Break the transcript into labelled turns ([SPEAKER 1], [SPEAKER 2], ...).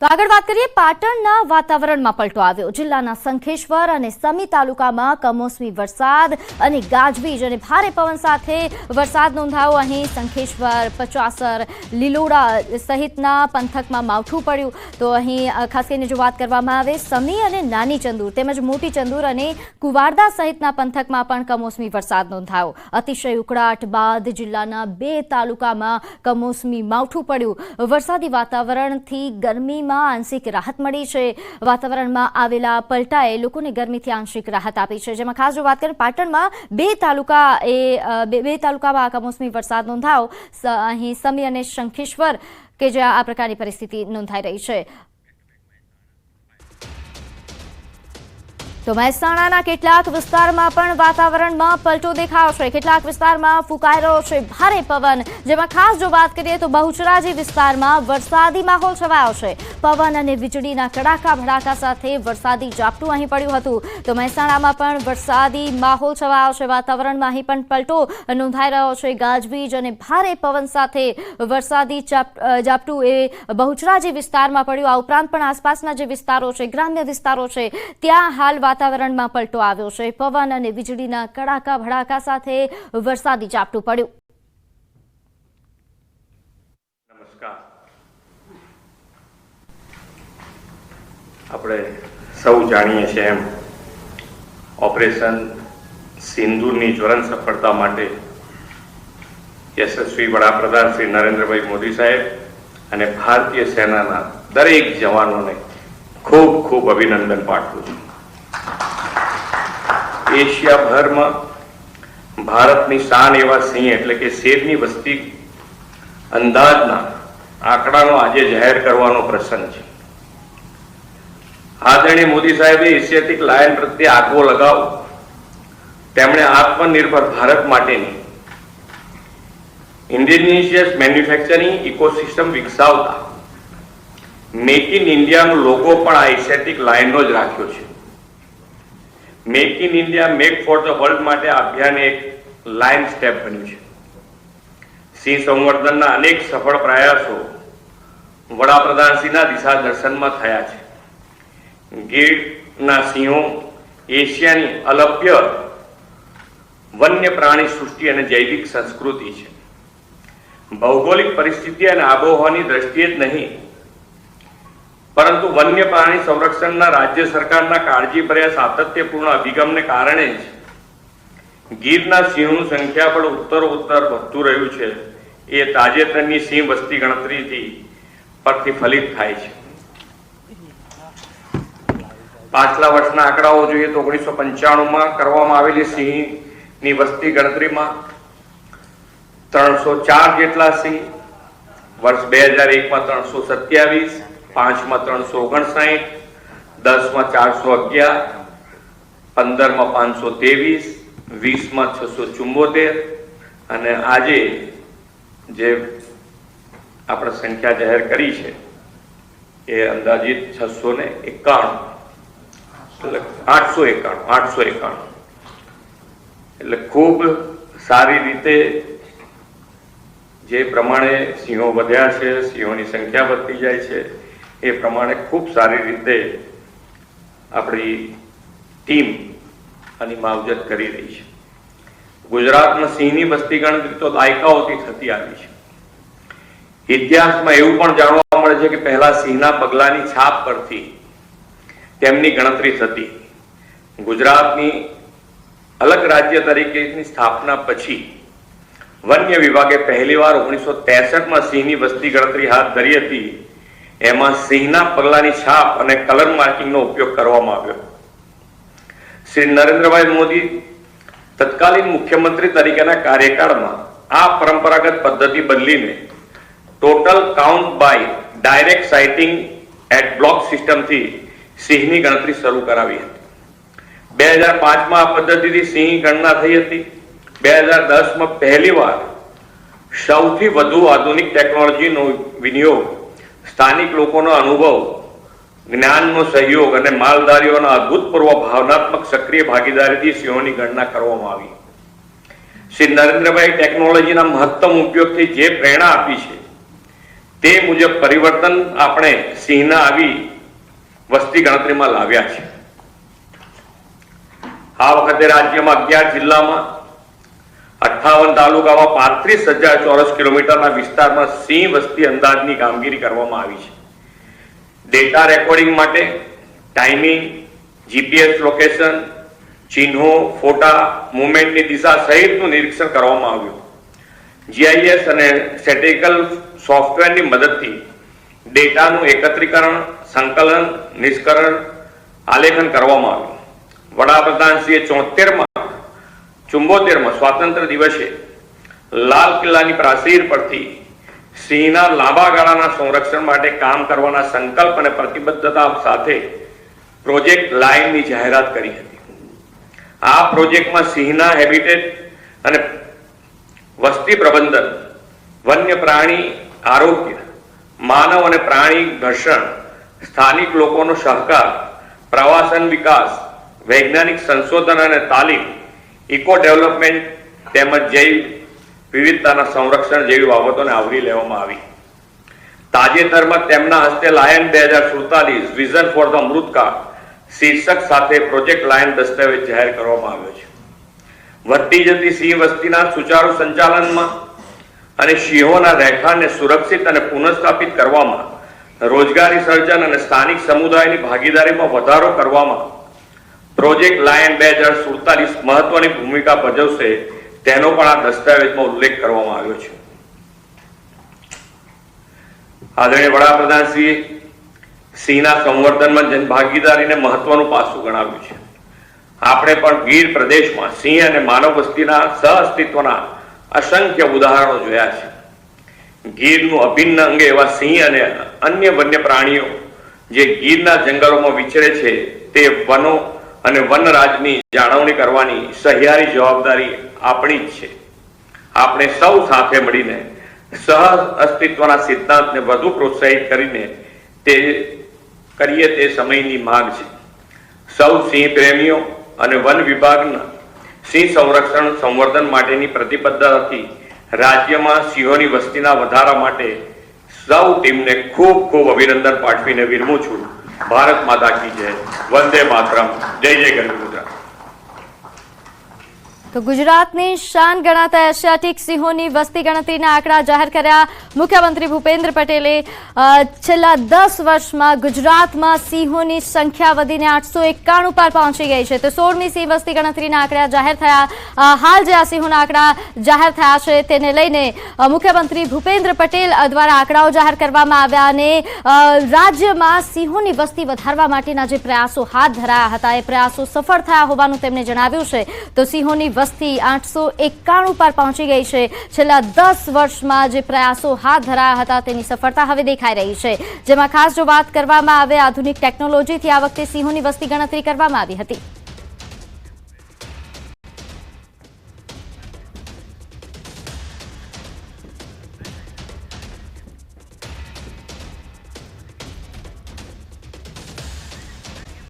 [SPEAKER 1] તો આગળ વાત કરીએ પાટણના વાતાવરણમાં પલટો આવ્યો। જિલ્લાના શંખેશ્વર અને સમી તાલુકામાં કમોસમી વરસાદ અને ગાજવીજ અને ભારે પવન સાથે વરસાદ નોંધાયો। અહીં શંખેશ્વર, પચાસર, લીલોડા સહિતના પંથકમાં માવઠું પડ્યું। તો અહીં ખાસ કરીને જો વાત કરવામાં આવે સમી અને નાની ચંદુર તેમજ મોટી ચંદુર અને કુવારદા સહિતના પંથકમાં પણ કમોસમી વરસાદ નોંધાયો। અતિશય ઉકળાટ બાદ જિલ્લાના 2 તાલુકામાં કમોસમી માવઠું પડ્યું। વરસાદી વાતાવરણથી ગરમી આંશિક રાહત મળી છે। વાતાવરણમાં આવેલા પલટાએ લોકોને ગરમીથી આંશિક રાહત આપી છે। જેમાં ખાસ જો વાત કરીએ પાટણમાં 2 તાલુકામાં કમોસમી વરસાદ નોંધાયો। અહીં સમી અને શંખેશ્વર કે જ્યાં આ પ્રકારની પરિસ્થિતિ નોંધાઈ રહી છે। તો મહેસાણાના કેટલાક વિસ્તારમાં પણ વાતાવરણમાં પલટો દેખાયો છે। કેટલાક વિસ્તારમાં ફૂંકાઈ રહ્યો છે ભારે પવન। જેમાં ખાસ જો વાત કરીએ તો બહુચરાજી વિસ્તારમાં વરસાદી માહોલ છવાયો છે। પવન અને વીજળીના કડાકા ભડાકા સાથે વરસાદી ઝાપટું અહીં પડ્યું હતું। તો મહેસાણામાં પણ વરસાદી માહોલ છવાયો છે। વાતાવરણમાં અહીં પણ પલટો નોંધાઈ રહ્યો છે। ગાજવીજ અને ભારે પવન સાથે વરસાદી ઝાપટું એ બહુચરાજી વિસ્તારમાં પડ્યું। આ ઉપરાંત પણ આસપાસના જે વિસ્તારો છે, ગ્રામ્ય વિસ્તારો છે, ત્યાં હાલ વાતાવરણમાં પલટો આવ્યો છે। પવન અને વીજળીના કડાકા ભડાકા સાથે વરસાદી ઝાપટું પડ્યું।
[SPEAKER 2] નમસ્કાર। આપણે સૌ જાણીએ છીએ એમ ઓપરેશન સિંદૂરની જ્વલંત સફળતા માટે યશસ્વી વડાપ્રધાન શ્રી નરેન્દ્રભાઈ મોદી સાહેબ અને ભારતીય સેનાના દરેક જવાનોને ખૂબ ખૂબ અભિનંદન પાઠવું છું। એશિયાભરમાં ભારતની શાન એવા સિંહ એટલે કે શેરની વસ્તી અંદાજના આંકડાનો આજે જાહેર કરવાનો પ્રસંગ છે। આદરણીય મોદી સાહેબે એશિયાટિક લાયન પ્રત્યે આગવો લગાવ તેમણે આત્મનિર્ભર ભારત માટેની ઇન્ડિજિનિયસ મેન્યુફેક્ચરિંગ ઇકોસિસ્ટમ વિકસાવતા મેક ઇન ઇન્ડિયાનો લોગો પણ આ એશિયાટિક લાયનનો જ રાખ્યો છે। Make in India make for the world માટે આ અભિયાન એક લાઇન સ્ટેપ બન્યું છે। સિંહ સંવર્ધનના અનેક સફળ પ્રયાસો વડાપ્રધાનશ્રીના દિશા દર્શનમાં થયા છે। ગીરના સિંહો એશિયાની અલભ્ય વન્ય પ્રાણી સૃષ્ટિ અને જૈવિક સંસ્કૃતિ છે। ભૌગોલિક પરિસ્થિતિ અને આબોહવાની દ્રષ્ટિએ જ નહીં પરંતુ વન્ય પ્રાણી સંરક્ષણના રાજ્ય સરકારના કાળજીભર્યા સાતત્યપૂર્ણ અભિગમને કારણે જ ગીરના સિંહોનું સંખ્યાબળ ઉત્તરોત્તર વધતું રહ્યું છે। એ તાજેતરની સિંહ વસ્તી ગણતરીથી પ્રતિફલિત થાય છે। પાછલા વર્ષના આંકડાઓ જોઈએ તો 1995માં કરવામાં આવેલી સિંહની વસ્તી ગણતરીમાં 304 જેટલા સિંહ, વર્ષ 2001માં 327, 5માં 359, 10માં 411, 15માં 523, 20માં 674 અને આજે જે આપણે સંખ્યા જાહેર કરી છે એ અંદાજિત 691 એટલે 891 એટલે ખૂબ સારી રીતે જે પ્રમાણે સિંહો વધ્યા છે, સિંહોની સંખ્યા વધતી જાય છે એ પ્રમાણે ખૂબ સારી રીતે આપણી ટીમ આની માવજત કરી રહી છે। ગુજરાતમાં સિંહની વસ્તી ગણતરી તો દાયકાઓથી થતી આવી છે। ઇતિહાસમાં એવું પણ જાણવા મળે છે કે પહેલા સિંહના પગલાની છાપ પરથી તેમની ગણતરી થતી। ગુજરાતની અલગ રાજ્ય તરીકેની સ્થાપના પછી વન્ય વિભાગે પહેલીવાર 1963માં સિંહની વસ્તી ગણતરી હાથ ધરી હતી। એમાં સિંહના પગલાની છાપ અને કલર માર્કિંગનો ઉપયોગ કરવામાં આવ્યો। શ્રી નરેન્દ્રભાઈ મોદી તત્કાલીન મુખ્યમંત્રી તરીકેના કાર્યકાળમાં આ પરંપરાગત પદ્ધતિ બદલીને total count by direct sighting at block સિસ્ટમથી સિંહની ગણતરી શરૂ કરાવી હતી। 2005માં આ પદ્ધતિથી સિંહ ગણના થઈ હતી। 2010માં પહેલીવાર સૌથી વધુ આધુનિક ટેકનોલોજીનો વિનિયોગ, સ્થાનિક લોકોનો અનુભવ, જ્ઞાનનો સહયોગ અને માલધારીઓના અભૂતપૂર્વ ભાવનાત્મક સક્રિય ભાગીદારીથી સિંહોની ગણના કરવામાં આવી। શ્રી નરેન્દ્રભાઈ ટેકનોલોજીના મહત્તમ ઉપયોગથી જે પ્રેરણા આપી છે તે મુજબ પરિવર્તન આપણે સિંહના આવી વસ્તી ગણતરીમાં લાવ્યા છે। આ વખતે રાજ્યમાં 11 જિલ્લામાં 58 તાલુકામાં 35,000 ચોરસ કિલોમીટરના વિસ્તારમાં સિંહ વસ્તી અંદાજની કામગીરી કરવામાં આવી છે। ડેટા રેકોર્ડિંગ માટે ટાઈમિંગ, જીપીએસ લોકેશન, ચિહ્નો, ફોટા, મુવમેન્ટની દિશા સહિતનું નિરીક્ષણ કરવામાં આવ્યું। જીઆઈએસ અને સ્ટેટિકલ સોફ્ટવેરની મદદથી ડેટાનું એકત્રીકરણ, સંકલન, નિષ્કરણ, આલેખન કરવામાં આવ્યું। વડાપ્રધાનશ્રીએ 74માં સ્વાતંત્ર્ય દિવસે લાલ કિલ્લાની પ્રાચીર પરથી સિંહના લાંબા ગાળાના સંરક્ષણ માટે કામ કરવાના સંકલ્પ અને પ્રતિબદ્ધતા સાથે પ્રોજેક્ટ લાઇનની જાહેરાત કરી હતી। આ પ્રોજેક્ટમાં સિંહના હેબિટેટ અને વસ્તી પ્રબંધન, વન્ય પ્રાણી આરોગ્ય, માનવ અને પ્રાણી ઘર્ષણ, સ્થાનિક લોકોનો સહકાર, પ્રવાસન વિકાસ, વૈજ્ઞાનિક સંશોધન અને તાલીમ, ઇકો ડેવલપમેન્ટ તેમજ જૈવ વિવિધતાના સંરક્ષણ જેવી બાબતોને આવરી લેવામાં આવી। તાજેતરમાં તેમના હસ્તે લાયન 2047 વિઝન ફોર ધ અમૃતકાળ શીર્ષક સાથે પ્રોજેક્ટ લાયન દસ્તાવેજ જાહેર કરવામાં આવ્યો છે। વધતી જતી સિંહ વસ્તીના સુચારુ સંચાલનમાં અને સિંહોના રહેઠાણને સુરક્ષિત અને પુનઃસ્થાપિત કરવામાં, રોજગારી સર્જન અને સ્થાનિક સમુદાયની ભાગીદારીમાં વધારો કરવામાં પ્રોજેક્ટ લાયન 2047 મહત્વની ભૂમિકા ભજવશે તેનો પણ આ દસ્તાવેજમાં ઉલ્લેખ કરવામાં આવ્યો છે। આદરણીય વડાપ્રધાનશ્રીએ સિંહના સંવર્ધનમાં જનભાગીદારીને મહત્વનું પાસું ગણાવ્યું છે। આપણે પણ ગીર પ્રદેશમાં સિંહ અને માનવ વસ્તીના સહઅસ્તિત્વના અસંખ્ય ઉદાહરણો જોયા છે। ગીરનું અભિન્ન અંગ એવા સિંહ અને અન્ય વન્ય પ્રાણીઓ જે ગીરના જંગલોમાં વિચરે છે તે વનો અને વનરાજની જાળવણી કરવાની સહિયારી જવાબદારી આપણી જ છે। આપણે સૌ સાથે મળીને સહ અસ્તિત્વના સિદ્ધાંતને વધુ પ્રોત્સાહિત કરીને તે સમયની માંગ છે। સૌ સિંહ પ્રેમીઓ અને વન વિભાગના સિંહ સંરક્ષણ સંવર્ધન માટેની પ્રતિબદ્ધતાથી રાજ્યમાં સિંહોની વસ્તીના વધારા માટે સૌ ટીમને ખૂબ ખૂબ અભિનંદન પાઠવીને વિરમું છું। ભારત માતા કી જય, વંદે માતરમ, જય જય ગરવી ગુજરાત।
[SPEAKER 1] તો ગુજરાતની શાન ગણાતા એશિયાટિક સિંહોની વસ્તી ગણતરીના આંકડા જાહેર કર્યા। મુખ્યમંત્રી ભૂપેન્દ્ર પટેલે છેલ્લા 10 વર્ષમાં ગુજરાતમાં સિંહોની સંખ્યા વધીને 891 પર પહોંચી ગઈ છે। તો 16મી સિંહ વસ્તી ગણતરીના આંકડા જાહેર થયા। હાલ જે આ સિંહોના આંકડા જાહેર થયા છે તેને લઈને મુખ્યમંત્રી ભૂપેન્દ્ર પટેલ દ્વારા આંકડાઓ જાહેર કરવામાં આવ્યા અને રાજ્યમાં સિંહોની વસ્તી વધારવા માટેના જે પ્રયાસો હાથ ધરાયા હતા એ પ્રયાસો સફળ થયા હોવાનું તેમણે જણાવ્યું છે। તો સિંહોની વસ્તી 891 પર પહોંચી ગઈ છે। છેલ્લા 10 વર્ષમાં જે પ્રયાસો હાથ ધરાયા હતા તેની સફળતા હવે દેખાઈ રહી છે। જેમાં ખાસ જો વાત કરવામાં આવે આધુનિક ટેકનોલોજીથી આ વખતે સિંહોની વસ્તી ગણતરી કરવામાં આવી હતી।